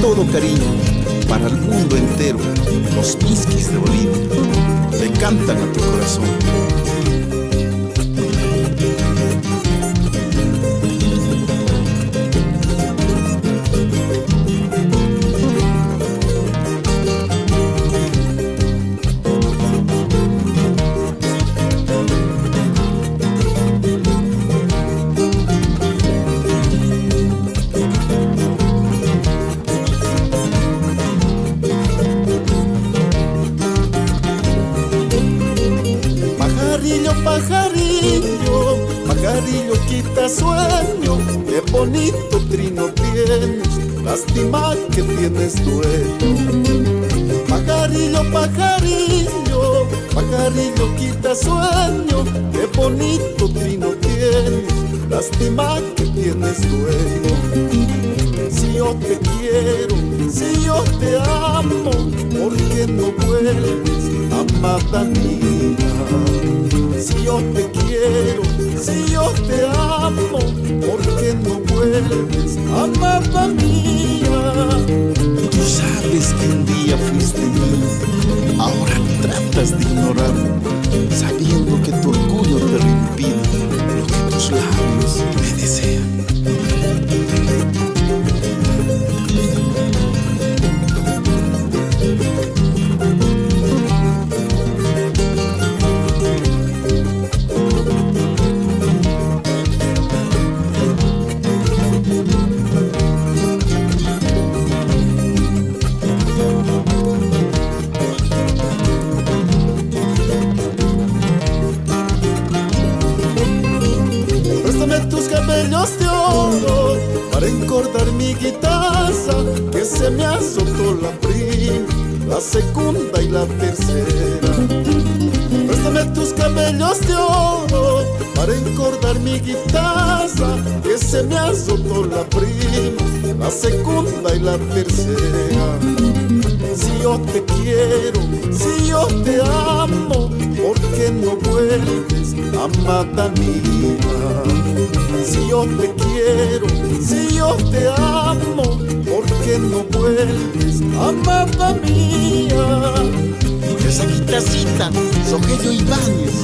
todo cariño, para el mundo entero, los miskis de Bolivia le cantan a tu corazón. Pajarillo, pajarillo quita sueño, qué bonito trino tienes, lástima que tienes dueño. Pajarillo, pajarillo, pajarillo quita sueño, qué bonito trino tienes, lástima que tienes dueño. Si yo te quiero, si yo te amo, ¿por qué no vuelves, amada mía? Si yo te quiero, si yo te amo, ¿por qué no vuelves, amada mía? Tú sabes que un día fuiste mío, ahora tratas de ignorarme, sabiendo que tu orgullo te lo impide lo que tus labios me desean. Tus cabellos de oro para encordar mi guitarra, que se me azotó la prima, la segunda y la tercera. Préstame tus cabellos de oro para encordar mi guitarra, que se me azotó la prima, la segunda y la tercera. Si yo te quiero, si yo te amo, ¿por qué no vuelves, amada mía? Si yo te quiero, si yo te amo, ¿por qué no vuelves, amada mía? Esa guitarrita, Rogelio Ibáñez.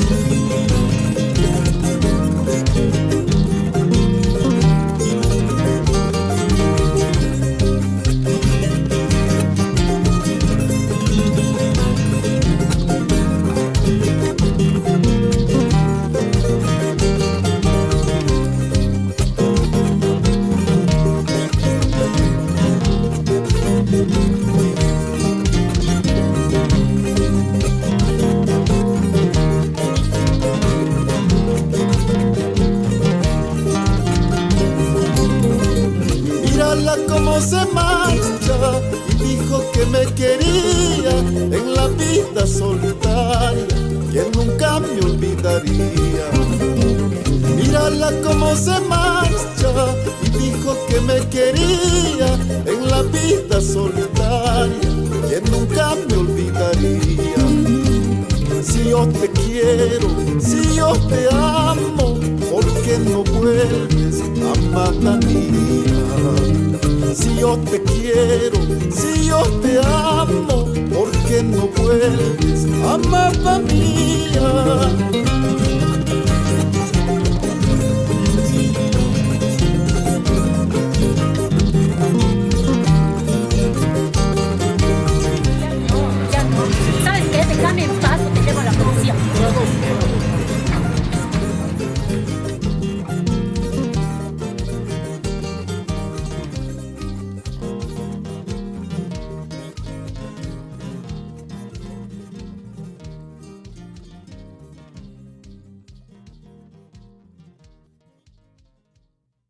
Cómo se marcha, y dijo que me quería en la vida solitaria, que nunca me olvidaría. Mírala cómo se marcha, y dijo que me quería en la vida solitaria, que nunca me olvidaría. Si yo te quiero, si yo te amo, ¿por qué no vuelves, amada mía? Si yo te quiero, si yo te amo, ¿por qué no vuelves, amada mía?